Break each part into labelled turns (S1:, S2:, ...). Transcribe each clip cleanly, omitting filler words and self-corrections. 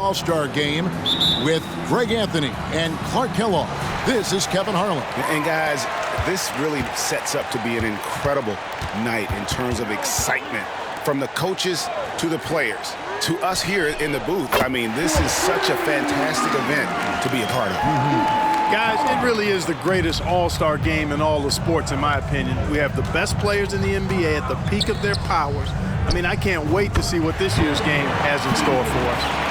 S1: All-Star Game with Greg Anthony and Clark Kellogg. This is Kevin Harlan.
S2: And guys, this really sets up to be an incredible night in terms of excitement from the coaches to the players to us here in the booth. I mean, this is such a fantastic event to be a part of.
S3: Guys, it really is the greatest all-star game in all the sports, in my opinion. We have the best players in the NBA at the peak of their powers. I mean, I can't wait to see what this year's game has in store for us.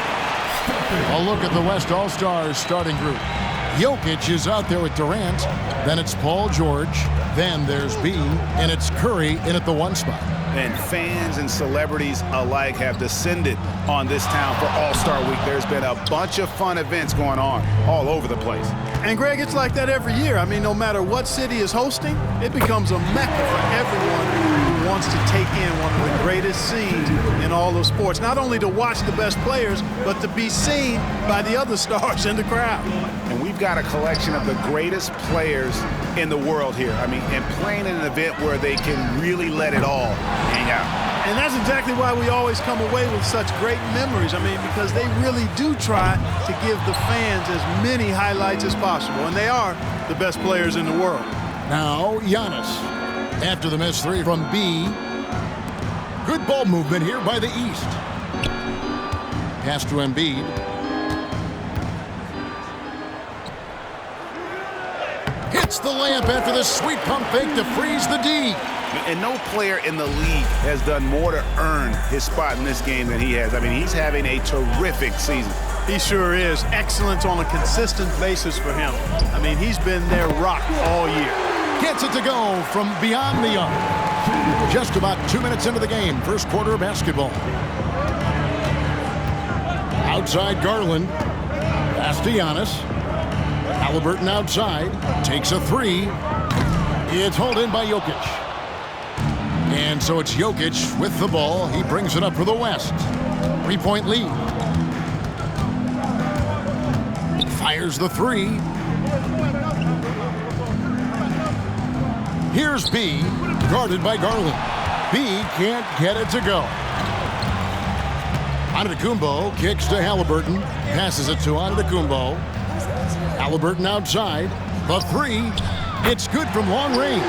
S1: A look at the West All-Stars starting group. Jokic is out there with Durant. Then it's Paul George. Then there's B. And it's Curry in at the 1 spot.
S2: And fans and celebrities alike have descended on this town for All-Star Week. There's been a bunch of fun events going on all over the place.
S3: And Greg, it's like that every year. I mean, no matter what city is hosting, it becomes a mecca for everyone who wants to take in one of the greatest scenes in all of sports. Not only to watch the best players, but to be seen by the other stars in the crowd.
S2: And we've got a collection of the greatest players in the world here. I mean, and playing in an event where they can really let it all hang out.
S3: And that's exactly why we always come away with such great memories. I mean, because they really do try to give the fans as many highlights as possible. And they are the best players in the world.
S1: Now, Giannis. After the missed 3 from B. Good ball movement here by the East. Pass to Embiid. Hits the layup after the sweet pump fake to freeze the D.
S2: And no player in the league has done more to earn his spot in this game than he has. I mean, he's having a terrific season.
S3: He sure is. Excellence on a consistent basis for him. I mean, he's been their rock all year.
S1: Gets it to go from beyond the arc. Just about 2 minutes into the game. First quarter of basketball. Outside Garland. Pass to Giannis. Halliburton outside. Takes a 3. It's hauled in by Jokic. And so it's Jokic with the ball. He brings it up for the West. 3-point lead. Fires the 3. Here's B, guarded by Garland. B can't get it to go. Antetokounmpo kicks to Halliburton. Passes it to Antetokounmpo. Halliburton outside. The 3. It's good from long range.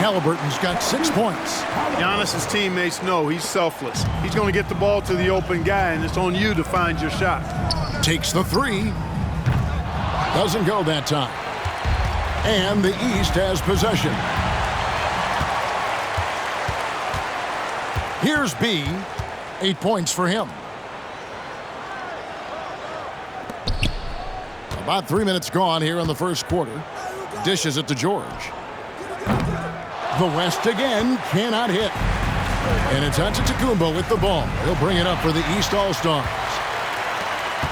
S1: Halliburton's got 6 points.
S3: Giannis's teammates know he's selfless. He's going to get the ball to the open guy, and it's on you to find your shot.
S1: Takes the 3. Doesn't go that time. And the East has possession. Here's B. 8 points for him. About 3 minutes gone here in the first quarter. Dishes it to George. The West again cannot hit. And it's Antetokounmpo with the ball. He'll bring it up for the East All-Stars.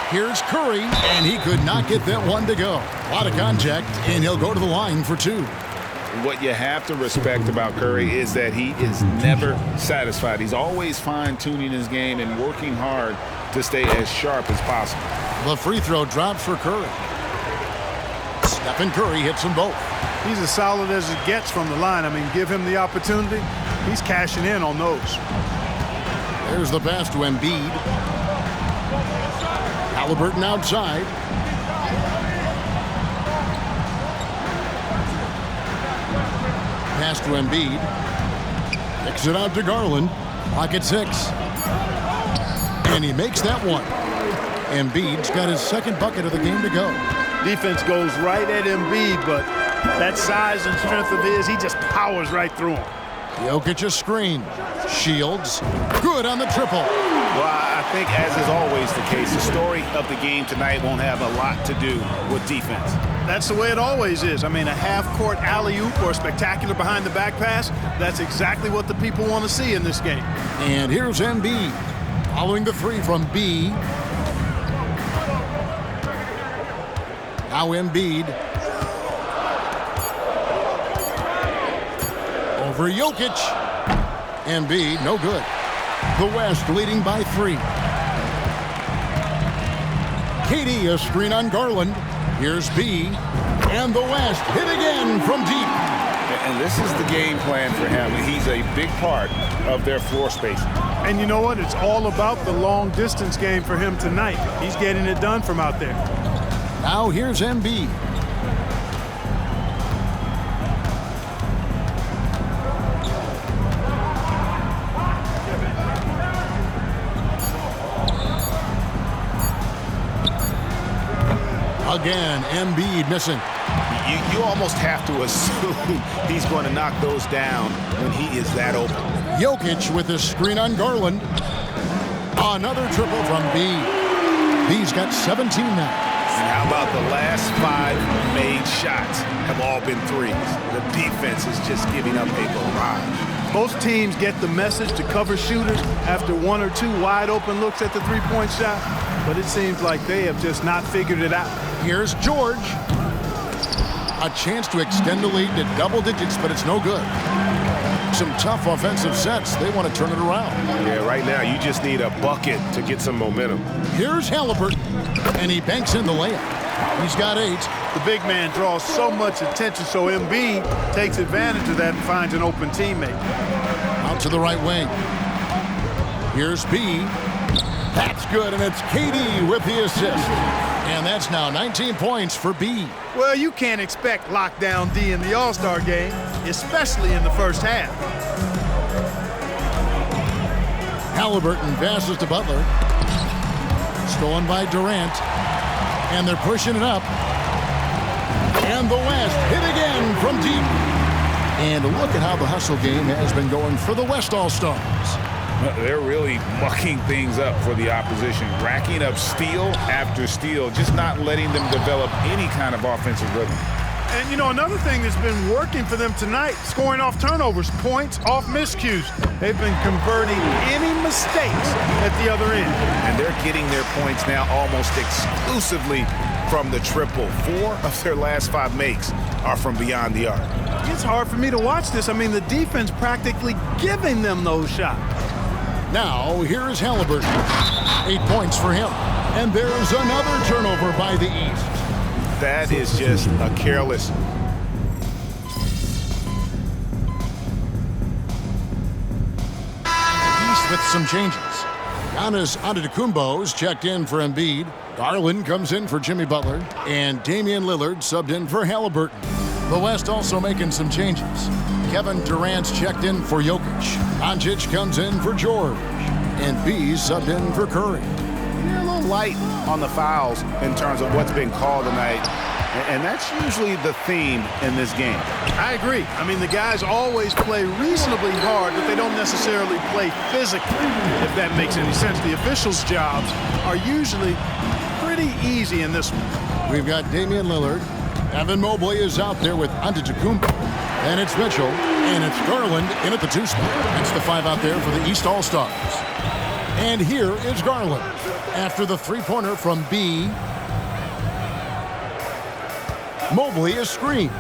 S1: Here's Curry, and he could not get that one to go. A lot of contact, and he'll go to the line for 2.
S2: What you have to respect about Curry is that he is never satisfied. He's always fine-tuning his game and working hard to stay as sharp as possible.
S1: The free throw drops for Curry. Stephen Curry hits them both.
S3: He's as solid as it gets from the line. I mean, give him the opportunity. He's cashing in on those.
S1: There's the pass to Embiid. Halliburton outside. Pass to Embiid. Kicks it out to Garland. Pocket 6. And he makes that one. Embiid's got his second bucket of the game to go.
S3: Defense goes right at Embiid, but that size and strength of his, he just powers right through him.
S1: Jokic a screen. Shields. Good on the triple.
S2: Well, I think, as is always the case, the story of the game tonight won't have a lot to do with defense.
S3: That's the way it always is. I mean, a half-court alley-oop or a spectacular behind-the-back pass, that's exactly what the people want to see in this game.
S1: And here's Embiid. Following the 3 from B. Now Embiid. Over Jokic. Embiid, no good. The West leading by 3. KD a screen on Garland. Here's B. And the West hit again from deep.
S2: And this is the game plan for him. He's a big part of their floor space.
S3: And you know what? It's all about the long distance game for him tonight. He's getting it done from out there.
S1: Now here's Embiid. Again, Embiid missing.
S2: You almost have to assume he's going to knock those down when he is that open.
S1: Jokic with a screen on Garland. Another triple from B. He's got 17 now.
S2: And how about the last 5 made shots have all been threes? The defense is just giving up a barrage.
S3: Most teams get the message to cover shooters after 1 or 2 wide open looks at the three-point shot, but it seems like they have just not figured it out.
S1: Here's George. A chance to extend the lead to double digits, but it's no good. Some tough offensive sets. They want to turn it around.
S2: Yeah, right now you just need a bucket to get some momentum.
S1: Here's Halliburton, and he banks in the layup. He's got 8.
S3: The big man draws so much attention, so Embiid takes advantage of that and finds an open teammate.
S1: Out to the right wing. Here's B. That's good, and it's KD with the assist. And that's now 19 points for B.
S3: Well, you can't expect lockdown D in the All-Star game, especially in the first half.
S1: Halliburton passes to Butler. Stolen by Durant. And they're pushing it up. And the West hit again from deep. And look at how the hustle game has been going for the West All-Stars.
S4: They're really mucking things up for the opposition, racking up steal after steal, just not letting them develop any kind of offensive rhythm.
S3: And, you know, another thing that's been working for them tonight, scoring off turnovers, points off miscues. They've been converting any mistakes at the other end.
S2: And they're getting their points now almost exclusively from the triple. 4 of their last 5 makes are from beyond the arc.
S3: It's hard for me to watch this. I mean, the defense practically giving them those shots.
S1: Now, here is Halliburton. 8 points for him. And there's another turnover by the East.
S2: That is just a careless.
S1: East with some changes. Giannis Antetokounmpo's checked in for Embiid. Garland comes in for Jimmy Butler. And Damian Lillard subbed in for Halliburton. The West also making some changes. Kevin Durant's checked in for Jokic. Doncic comes in for George. And B subbed in for Curry.
S2: You're a little light on the fouls in terms of what's been called tonight. And that's usually the theme in this game.
S3: I agree. I mean, the guys always play reasonably hard, but they don't necessarily play physically, if that makes any sense. The officials' jobs are usually pretty easy in this one.
S1: We've got Damian Lillard. Evan Mobley is out there with Antetokounmpo. And it's Mitchell. And it's Garland in at the 2 spot. That's the 5 out there for the East All-Stars. And here is Garland. After the three-pointer from B, Mobley is screened.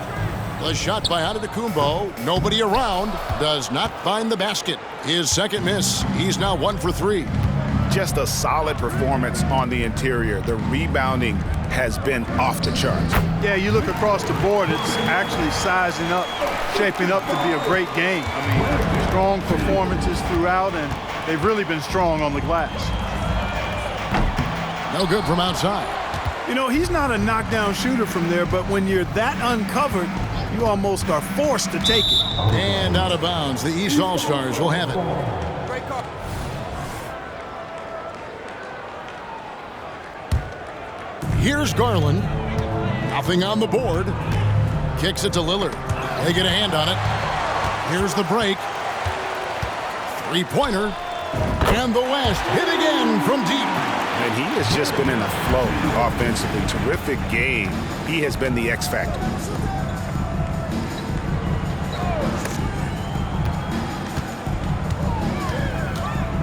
S1: The shot by Antetokounmpo, nobody around, does not find the basket. His second miss. He's now 1 for 3.
S2: Just a solid performance on the interior. The rebounding has been off the charts.
S3: Yeah, you look across the board, it's actually sizing up, shaping up to be a great game. I mean, strong performances throughout, and they've really been strong on the glass.
S1: No good from outside.
S3: You know, he's not a knockdown shooter from there, but when you're that uncovered, you almost are forced to take it.
S1: And out of bounds. The East All-Stars will have it. Here's Garland. Nothing on the board. Kicks it to Lillard. They get a hand on it. Here's the break. Three-pointer. And the West hit again from deep.
S2: And he has just been in a flow offensively. Terrific game. He has been the X factor.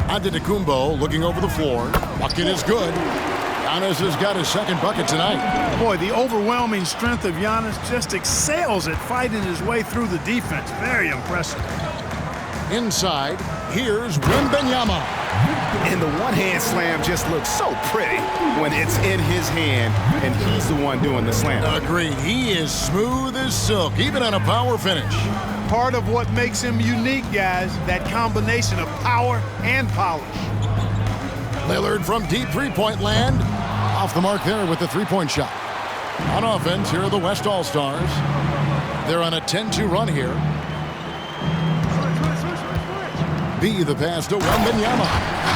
S1: Antetokounmpo looking over the floor. Bucket is good. Giannis has got his second bucket tonight.
S3: Boy, the overwhelming strength of Giannis just excels at fighting his way through the defense. Very impressive.
S1: Inside, here's Wembanyama.
S2: And the one-hand slam just looks so pretty when it's in his hand and he's the one doing the slam.
S1: Agreed. He is smooth as silk, even on a power finish.
S3: Part of what makes him unique, guys, that combination of power and polish.
S1: Lillard from deep three-point land. Off the mark there with the three-point shot. On offense, here are the West All-Stars. They're on a 10-2 run here. B, the pass to Wembanyama.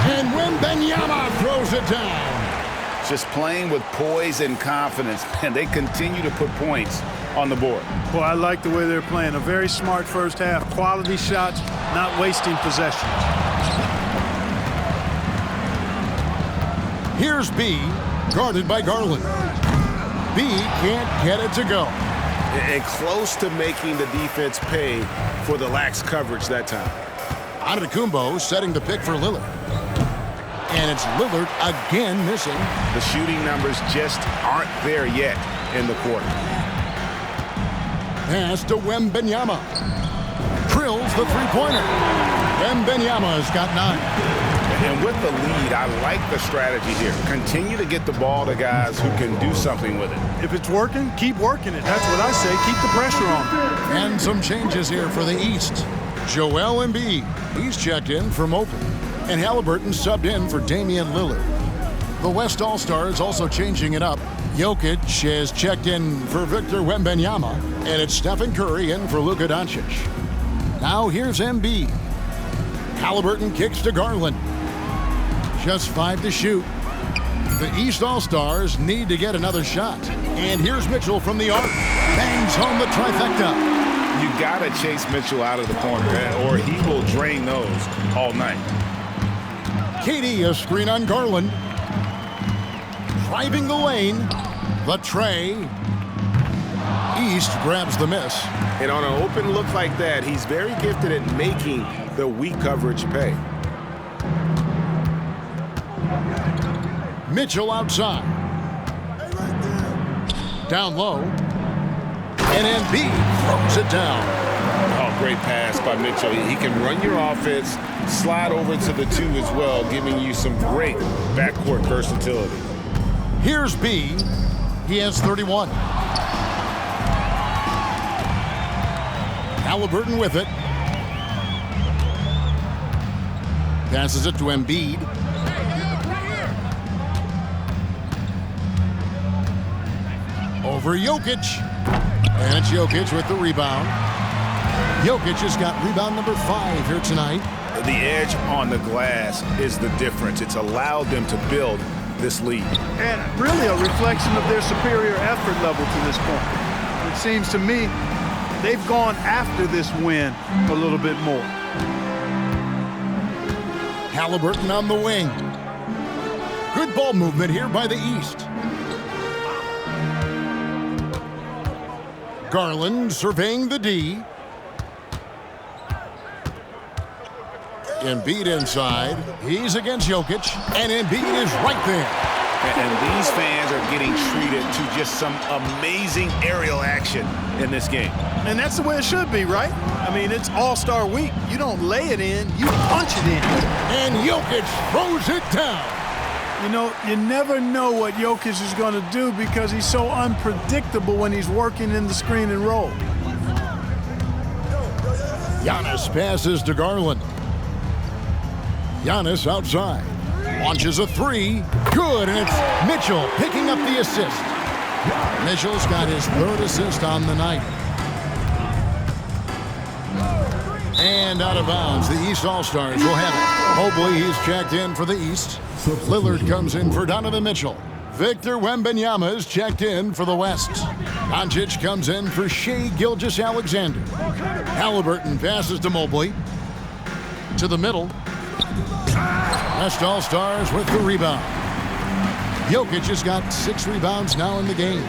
S1: And Wembanyama throws it down.
S2: Just playing with poise and confidence, and they continue to put points on the board.
S3: Well, I like the way they're playing. A very smart first half. Quality shots, not wasting possessions.
S1: Here's B, guarded by Garland. B can't get it to go.
S2: And close to making the defense pay for the lax coverage that time.
S1: Antetokounmpo setting the pick for Lillard. And it's Lillard again missing.
S2: The shooting numbers just aren't there yet in the quarter.
S1: Pass to Wembanyama. Drills the three-pointer. Wembanyama's got 9.
S2: And with the lead, I like the strategy here. Continue to get the ball to guys who can do something with it.
S3: If it's working, keep working it. That's what I say. Keep the pressure on.
S1: And some changes here for the East. Joel Embiid, he's checked in for Mobley. And Halliburton subbed in for Damian Lillard. The West All-Stars also changing it up. Jokic has checked in for Victor Wembanyama. And it's Stephen Curry in for Luka Doncic. Now here's Embiid. Halliburton kicks to Garland. Just 5 to shoot. The East All-Stars need to get another shot. And here's Mitchell from the arc. Bangs home the trifecta.
S2: You got to chase Mitchell out of the corner, or he will drain those all night.
S1: KD, a screen on Garland. Driving the lane. The tray. East grabs the miss.
S2: And on an open look like that, he's very gifted at making the weak coverage pay.
S1: Mitchell outside. Down low. And Embiid throws it down.
S2: Oh, great pass by Mitchell. He can run your offense, slide over to the 2 as well, giving you some great backcourt versatility.
S1: Here's B. He has 31. Halliburton with it. Passes it to Embiid. Over Jokic. And it's Jokic with the rebound. Jokic has got rebound number 5 here tonight.
S2: The edge on the glass is the difference. It's allowed them to build this lead.
S3: And really a reflection of their superior effort level to this point. It seems to me they've gone after this win a little bit more.
S1: Halliburton on the wing. Good ball movement here by the East. Garland surveying the D. Embiid inside. He's against Jokic, and Embiid is right there.
S2: And these fans are getting treated to just some amazing aerial action in this game.
S3: And that's the way it should be, right? I mean, it's All-Star Week. You don't lay it in, you punch it in.
S1: And Jokic throws it down.
S3: You know, you never know what Jokic is going to do because he's so unpredictable when he's working in the screen and roll.
S1: Giannis passes to Garland. Giannis outside. Launches a 3. Good, and it's Mitchell picking up the assist. Mitchell's got his 3rd assist on the night. And out of bounds, the East All-Stars will have it. Mobley, he's checked in for the East. Lillard comes in for Donovan Mitchell. Victor Wembanyama is checked in for the West. Doncic comes in for Shai Gilgeous-Alexander. Halliburton passes to Mobley. To the middle. West All-Stars with the rebound. Jokic has got 6 rebounds now in the game.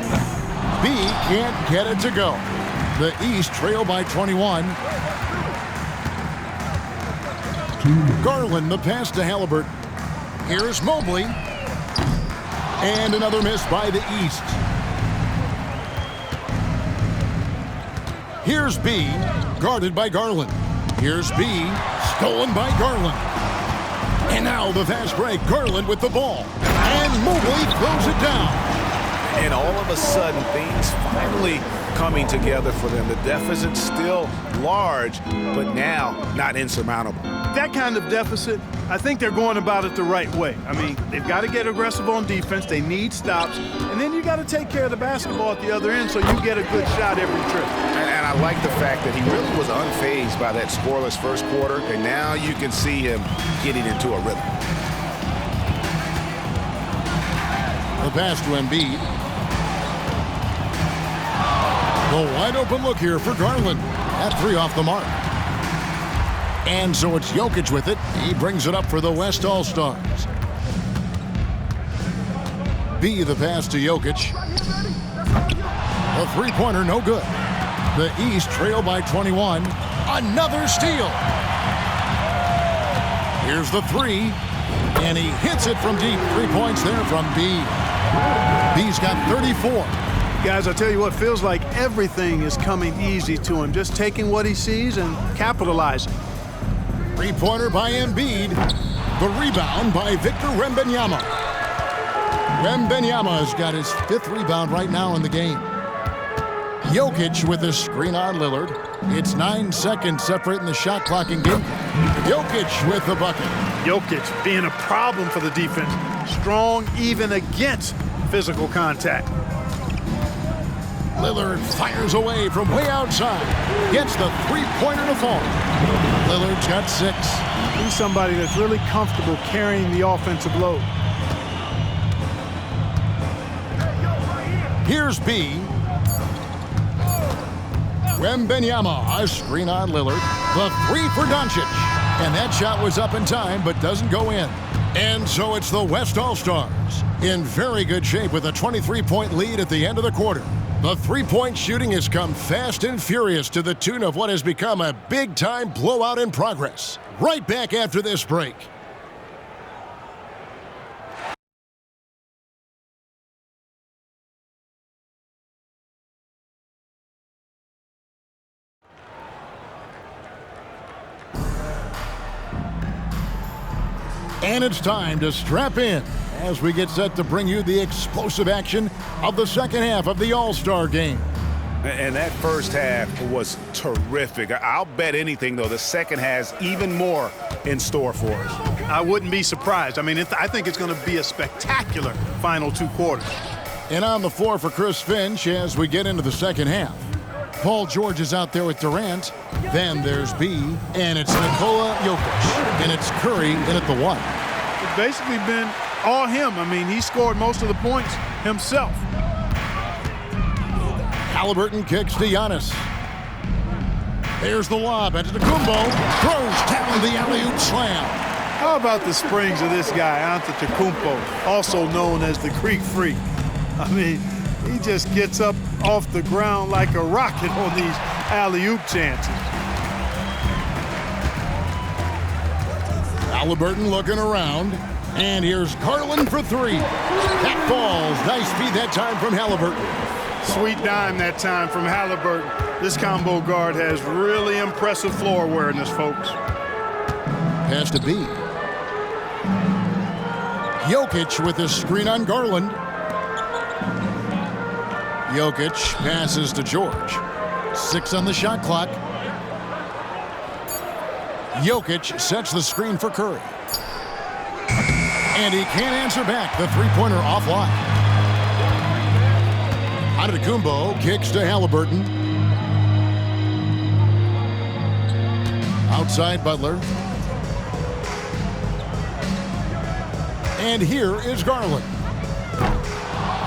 S1: B can't get it to go. The East trail by 21. Garland, the pass to Halliburton. Here's Mobley. And another miss by the East. Here's B, guarded by Garland. Here's B, stolen by Garland. And now the fast break. Garland with the ball. And Mobley throws it down.
S2: And all of a sudden, things finally coming together for them. The deficit's still large, but now not insurmountable.
S3: That kind of deficit, I think they're going about it the right way. I mean, they've got to get aggressive on defense. They need stops. And then you got to take care of the basketball at the other end so you get a good shot every trip.
S2: And I like the fact that he really was unfazed by that scoreless first quarter. And now you can see him getting into a rhythm.
S1: The pass to Embiid. The wide open look here for Garland. That three off the mark. And so it's Jokic with it. He brings it up for the West All-Stars. B, the pass to Jokic. A three-pointer, no good. The East trail by 21. Another steal. Here's the three. And he hits it from deep. 3 points there from B. B's got 34.
S3: Guys, I tell you what, feels like everything is coming easy to him. Just taking what he sees and capitalizing.
S1: Three-pointer by Embiid. The rebound by Victor Wembanyama. Wembanyama has got his 5th rebound right now in the game. Jokic with a screen on Lillard. It's 9 seconds separating the shot clock in game. Jokic with the bucket.
S3: Jokic being a problem for the defense. Strong even against physical contact.
S1: Lillard fires away from way outside. Gets the three-pointer to fall. Lillard's got 6.
S3: He's somebody that's really comfortable carrying the offensive load.
S1: Here's B. Wembanyama, a screen on Lillard. The three for Doncic. And that shot was up in time, but doesn't go in. And so it's the West All-Stars in very good shape with a 23-point lead at the end of the quarter. The three-point shooting has come fast and furious to the tune of what has become a big-time blowout in progress. Right back after this break. And it's time to strap in as we get set to bring you the explosive action of the second half of the All-Star game.
S2: And that first half was terrific. I'll bet anything, though, the second has even more in store for us.
S3: I wouldn't be surprised. I mean, I think it's going to be a spectacular final 2 quarters.
S1: And on the floor for Chris Finch as we get into the second half. Paul George is out there with Durant. Then there's B, and it's Nikola Jokic. And it's Curry in at the 1.
S3: It's basically been all him. I mean, he scored most of the points himself.
S1: Halliburton kicks to Giannis. There's the lob. Antetokounmpo throws down the alley-oop slam.
S3: How about the springs of this guy, Antetokounmpo, also known as the Greek Freak? I mean, he just gets up off the ground like a rocket on these alley-oop chances.
S1: Halliburton looking around. And here's Garland for 3. That falls. Nice feed that time from Halliburton.
S3: Sweet dime that time from Halliburton. This combo guard has really impressive floor awareness, folks.
S1: Pass to B. Jokic with his screen on Garland. Jokic passes to George. 6 on the shot clock. Jokic sets the screen for Curry. And he can't answer back. The three-pointer offline. Antetokounmpo kicks to Halliburton. Outside Butler. And here is Garland.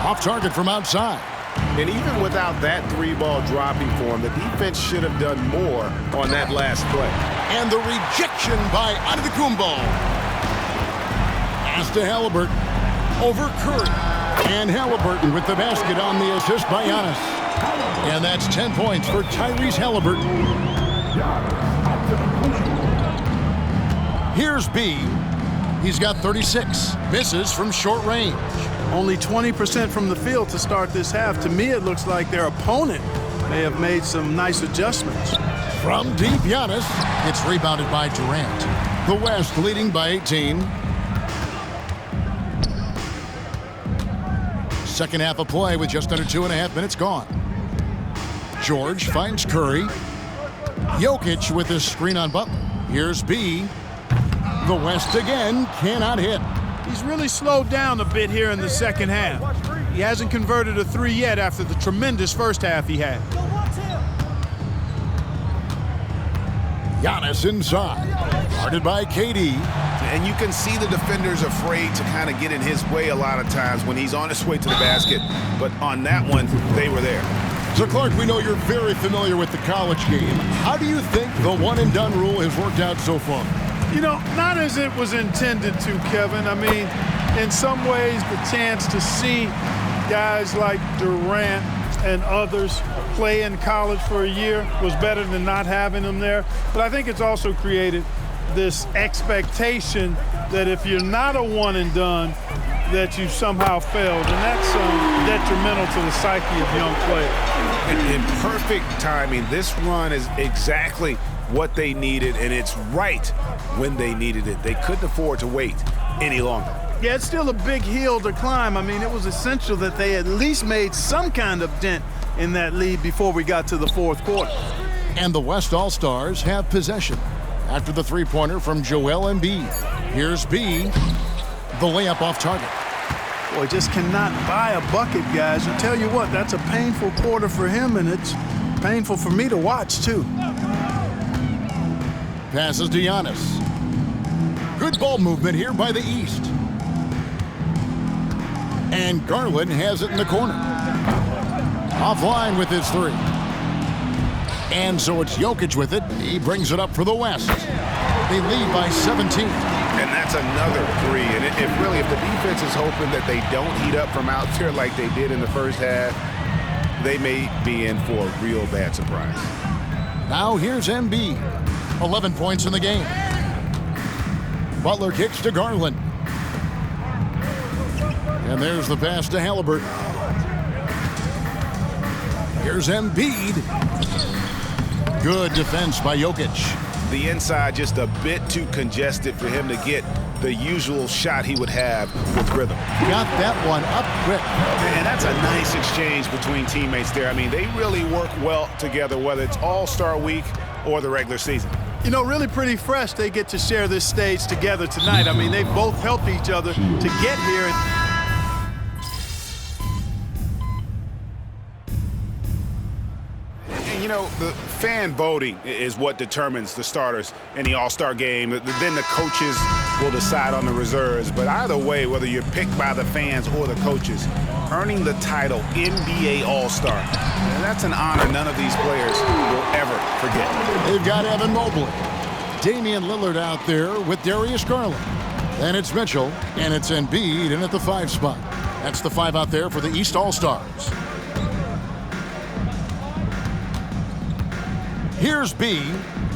S1: Off target from outside.
S2: And even without that 3-ball dropping for him, the defense should have done more on that last play.
S1: And the rejection by Antetokounmpo. Pass to Halliburton. Over Curry. And Halliburton with the basket on the assist by Giannis. And that's 10 points for Tyrese Halliburton. Here's B. He's got 36. Misses from short range.
S3: Only 20% from the field to start this half. To me, it looks like their opponent may have made some nice adjustments.
S1: From deep, Giannis. It's rebounded by Durant. The West leading by 18. Second half of play with just under 2.5 minutes gone. George finds Curry. Jokic with his screen on Butler. Here's B. The West again cannot hit.
S3: He's really slowed down a bit here in the second half. He hasn't converted a three yet after the tremendous first half he had.
S1: Giannis inside, guarded by KD.
S2: And you can see the defenders afraid to kind of get in his way a lot of times when he's on his way to the basket. But on that one, they were there.
S1: So, Clark, we know you're very familiar with the college game. How do you think the one-and-done rule has worked out so far?
S3: You know, not as it was intended to, Kevin. I mean, in some ways, the chance to see guys like Durant and others play in college for a year was better than not having them there. But I think it's also created this expectation that if you're not a one-and-done, that you somehow failed. And that's detrimental to the psyche of young players.
S2: In perfect timing, this run is exactly what they needed, and it's right when they needed it. They couldn't afford to wait any longer.
S3: Yeah, it's still a big hill to climb. I mean, it was essential that they at least made some kind of dent in that lead before we got to the fourth quarter.
S1: And the West All-Stars have possession after the three-pointer from Joel Embiid. Here's B, the layup off target.
S3: Boy, just cannot buy a bucket, guys. I tell you what, that's a painful quarter for him, and it's painful for me to watch, too.
S1: Passes to Giannis. Good ball movement here by the East. And Garland has it in the corner. Offline with his three. And so it's Jokic with it. He brings it up for the West. They lead by 17.
S2: And that's another three. And if the defense is hoping that they don't heat up from out there like they did in the first half, they may be in for a real bad surprise.
S1: Now here's Embiid. 11 points in the game. Butler kicks to Garland. And there's the pass to Halliburton. Here's Embiid. Good defense by Jokic.
S2: The inside just a bit too congested for him to get the usual shot he would have with rhythm.
S1: Got that one up quick.
S2: And that's a nice exchange between teammates there. I mean, they really work well together, whether it's All-Star Week or the regular season.
S3: You know, really pretty fresh they get to share this stage together tonight. I mean, they both helped each other to get here.
S2: And you know, the fan voting is what determines the starters in the All-Star game. Then the coaches will decide on the reserves. But either way, whether you're picked by the fans or the coaches, earning the title NBA All-Star, that's an honor none of these players will ever forget.
S1: They've got Evan Mobley, Damian Lillard out there with Darius Garland. Then it's Mitchell, and it's Embiid in at the 5 spot. That's the 5 out there for the East All-Stars. Here's B,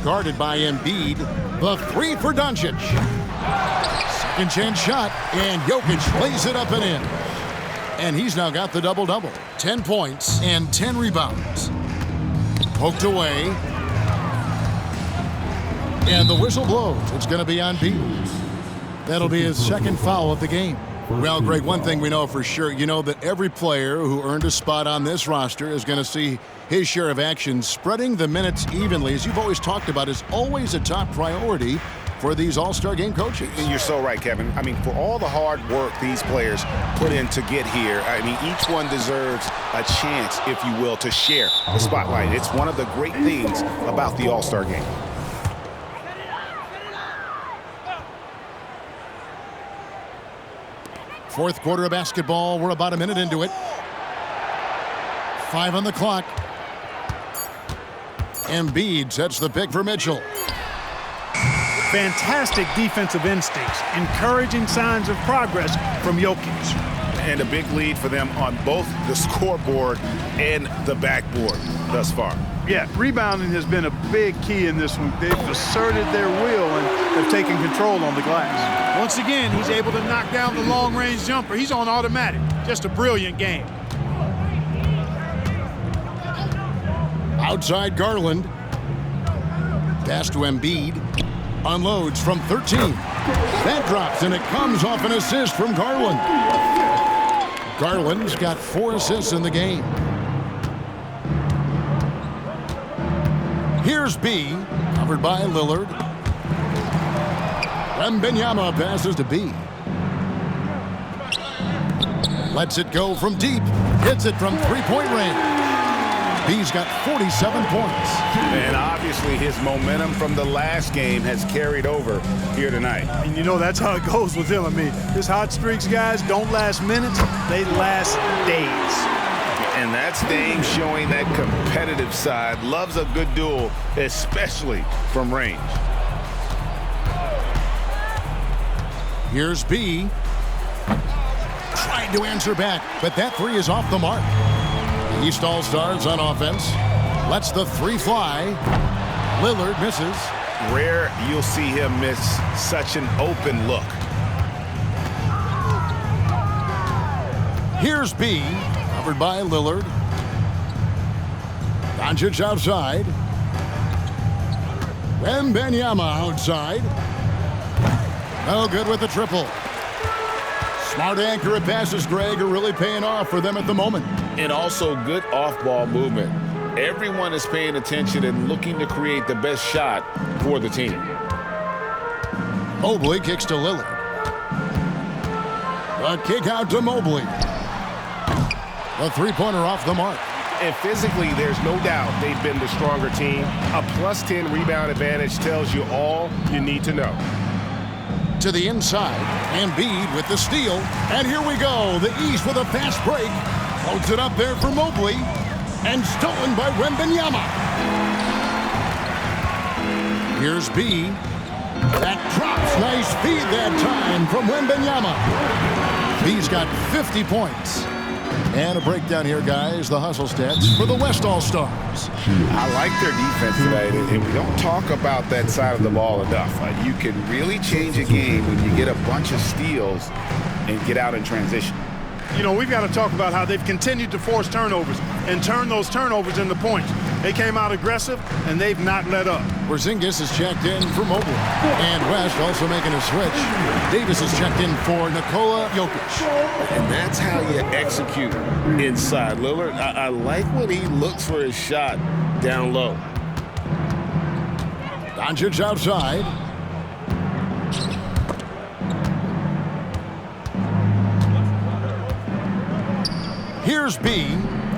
S1: guarded by Embiid. The 3 for Doncic. Second chance shot, and Jokic lays it up and in. And he's now got the double-double. 10 points and 10 rebounds. Poked away. And the whistle blows. It's going to be on B. That'll be his second foul of the game. Well, Greg, one thing we know for sure, you know that every player who earned a spot on this roster is going to see his share of action. Spreading the minutes evenly, as you've always talked about, is always a top priority for these All-Star game coaches.
S2: And you're so right, Kevin. I mean, for all the hard work these players put in to get here, I mean, each one deserves a chance, if you will, to share the spotlight. It's one of the great things about the All-Star game.
S1: Fourth quarter of basketball. We're about a minute into it. 5 on the clock. Embiid sets the pick for Mitchell.
S3: Fantastic defensive instincts, encouraging signs of progress from Jokic.
S2: And a big lead for them on both the scoreboard and the backboard thus far.
S3: Yeah, rebounding has been a big key in this one. They've asserted their will and have taken control on the glass. Once again, he's able to knock down the long-range jumper. He's on automatic. Just a brilliant game.
S1: Outside Garland. Pass to Embiid. Unloads from 13. That drops, and it comes off an assist from Garland. Garland's got 4 assists in the game. Here's B, covered by Lillard. Wembanyama passes to B. Lets it go from deep. Hits it from three-point range. B's got 47 points.
S2: And obviously his momentum from the last game has carried over here tonight.
S3: And you know, that's how it goes with him. I mean, his hot streaks, guys, don't last minutes. They last days.
S2: And that's Dame showing that competitive side. Loves a good duel, especially from range.
S1: Here's B. Tried to answer back, but that three is off the mark. The East All-Stars on offense. Lets the three fly. Lillard misses.
S2: Rare you'll see him miss such an open look.
S1: Here's B, covered by Lillard. Doncic outside. Wembanyama outside. No good with the triple. Smart, accurate passes, Greg, are really paying off for them at the moment.
S4: And also good off-ball movement. Everyone is paying attention and looking to create the best shot for the team.
S1: Mobley kicks to Lillard. The kick out to Mobley. The three-pointer off the mark.
S2: And physically, there's no doubt they've been the stronger team. A +10 rebound advantage tells you all you need to know.
S1: To the inside, Embiid with the steal. And here we go. The East with a fast break. Floats it up there for Mobley. And stolen by Wembanyama. Here's B. That drops. Nice feed that time from Wembanyama. B's got 50 points. And a breakdown here, guys. The hustle stats for the West All-Stars.
S2: I like their defense tonight, and we don't talk about that side of the ball enough. You can really change a game when you get a bunch of steals and get out in transition.
S3: You know, we've got to talk about how they've continued to force turnovers and turn those turnovers into points. They came out aggressive, and they've not let up.
S1: Porzingis is checked in for Mobley. And West also making a switch. Davis is checked in for Nikola Jokic.
S4: And that's how you execute inside. Lillard, I like when he looks for his shot down low.
S1: Doncic outside. Here's B,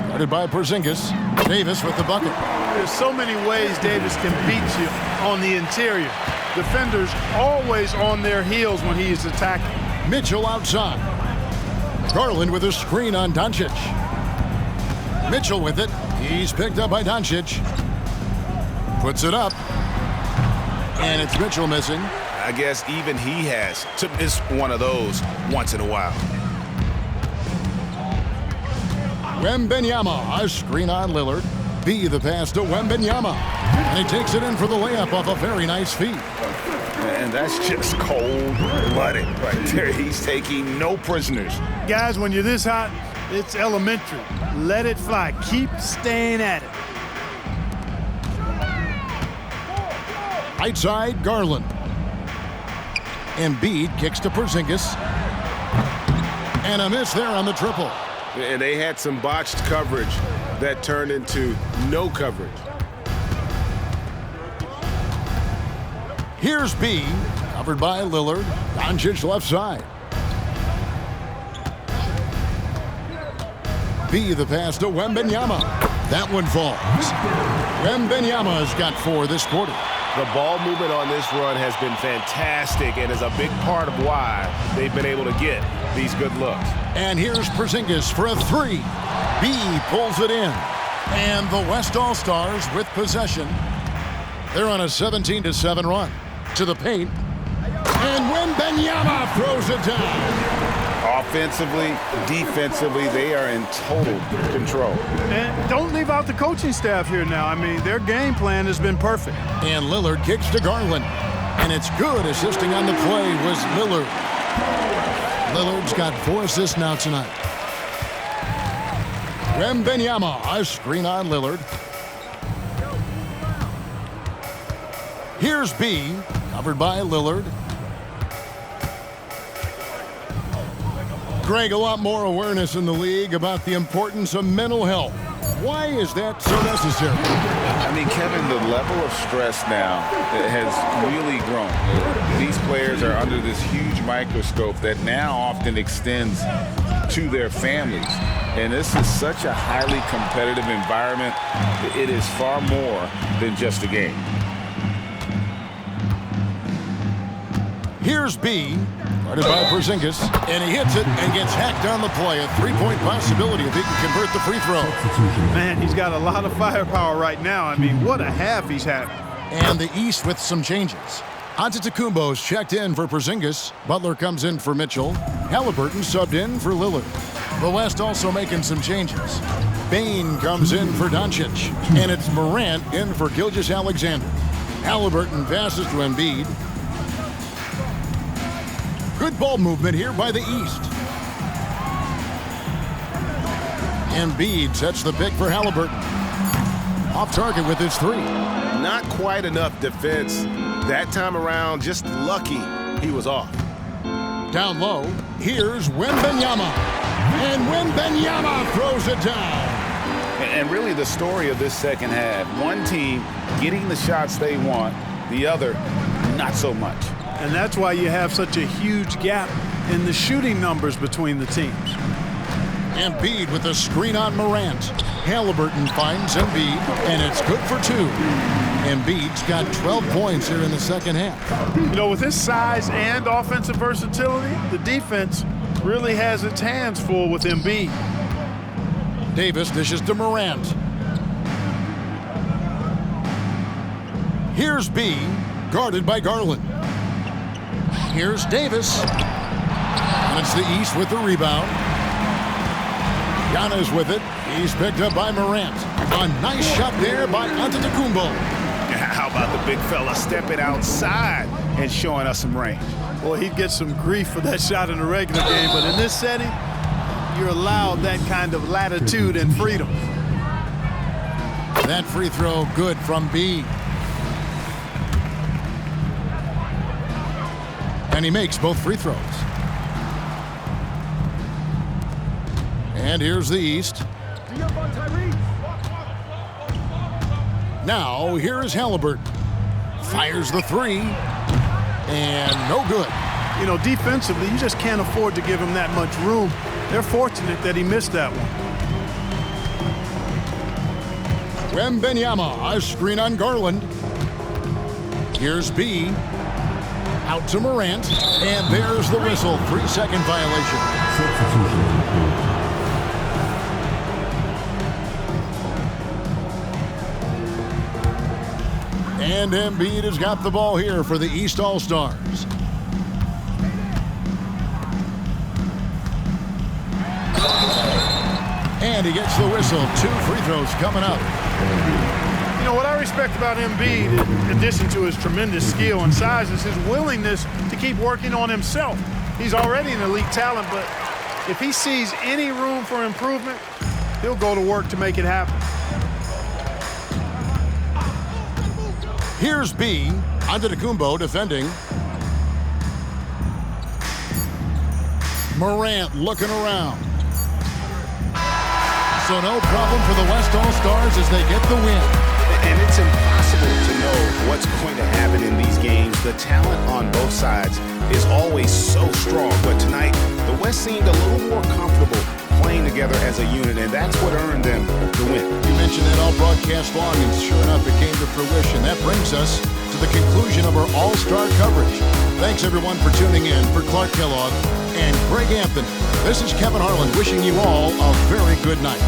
S1: guarded by Porzingis. Davis with the bucket.
S3: There's so many ways Davis can beat you on the interior. Defenders always on their heels when he is attacking.
S1: Mitchell outside. Garland with a screen on Doncic. Mitchell with it. He's picked up by Doncic. Puts it up. And it's Mitchell missing.
S2: I guess even he has to miss one of those once in a while.
S1: Wembanyama, a screen on Lillard. B, the pass to Wembanyama. And he takes it in for the layup off a very nice feed.
S2: And that's just cold-blooded right there. He's taking no prisoners.
S3: Guys, when you're this hot, it's elementary. Let it fly. Keep staying at it.
S1: Right side, Garland. Embiid kicks to Porzingis. And a miss there on the triple.
S2: And they had some botched coverage that turned into no coverage.
S1: Here's B, covered by Lillard. Doncic left side. B, the pass to Wembanyama. That one falls. Wembanyama's got 4 this quarter.
S2: The ball movement on this run has been fantastic and is a big part of why they've been able to get these good looks.
S1: And here's Porzingis for a 3. B pulls it in. And the West All-Stars with possession. They're on a 17-7 run. To the paint. And Wembanyama throws it down.
S2: Offensively, defensively, they are in total control.
S3: And don't leave out the coaching staff here now. I mean, their game plan has been perfect.
S1: And Lillard kicks to Garland. And it's good. Assisting on the play was Lillard. Lillard's got 4 assists now tonight. Wembanyama, a screen on Lillard. Here's B, covered by Lillard. Greg, a lot more awareness in the league about the importance of mental health. Why is that so necessary?
S4: I mean, Kevin, the level of stress now has really grown. These players are under this huge microscope that now often extends to their families. And this is such a highly competitive environment. It is far more than just a game.
S1: Here's B, guarded by Porzingis, and he hits it and gets hacked on the play. A three-point possibility if he can convert the free throw.
S3: Man, he's got a lot of firepower right now. I mean, what a half he's having.
S1: And the East with some changes. Antetokounmpo's checked in for Porzingis. Butler comes in for Mitchell. Halliburton subbed in for Lillard. The West also making some changes. Bane comes in for Doncic, and it's Morant in for Gilgeous-Alexander. Halliburton passes to Embiid. Good ball movement here by the East. Embiid sets the pick for Halliburton. Off target with his three.
S2: Not quite enough defense. That time around, just lucky he was off.
S1: Down low, here's Wembanyama. And Wembanyama throws it down.
S4: And really the story of this second half, one team getting the shots they want, the other not so much.
S3: And that's why you have such a huge gap in the shooting numbers between the teams.
S1: Embiid with a screen on Morant. Halliburton finds Embiid, and it's good for two. Embiid's got 12 points here in the second half.
S3: You know, with his size and offensive versatility, the defense really has its hands full with Embiid.
S1: Davis dishes to Morant. Here's B, guarded by Garland. Here's Davis. And it's the East with the rebound. Giannis with it. He's picked up by Morant. A nice shot there by Antetokounmpo.
S2: How about the big fella stepping outside and showing us some range?
S3: Well, he'd get some grief for that shot in a regular game, but in this setting, you're allowed that kind of latitude and freedom.
S1: That free throw good from B. And he makes both free throws. And here's the East. Now, here's Halliburton. Fires the three. And no good.
S3: You know, defensively, you just can't afford to give him that much room. They're fortunate that he missed that one.
S1: Wembanyama, a screen on Garland. Here's B. Out to Morant. And there's the whistle. 3-second violation. And Embiid has got the ball here for the East All-Stars. And he gets the whistle. 2 free throws coming up.
S3: You know, what I respect about Embiid, in addition to his tremendous skill and size, is his willingness to keep working on himself. He's already an elite talent, but if he sees any room for improvement, he'll go to work to make it happen.
S1: Here's B. Antetokounmpo defending. Morant looking around. So no problem for the West All-Stars as they get the win.
S2: And it's impossible to know what's going to happen in these games. The talent on both sides is always so strong. But tonight, the West seemed a little more comfortable playing together as a unit, and that's what earned them the win.
S1: You mentioned that all broadcast long, and sure enough, it came to fruition. That brings us to the conclusion of our All-Star coverage. Thanks, everyone, for tuning in. For Clark Kellogg and Greg Anthony, this is Kevin Harlan wishing you all a very good night.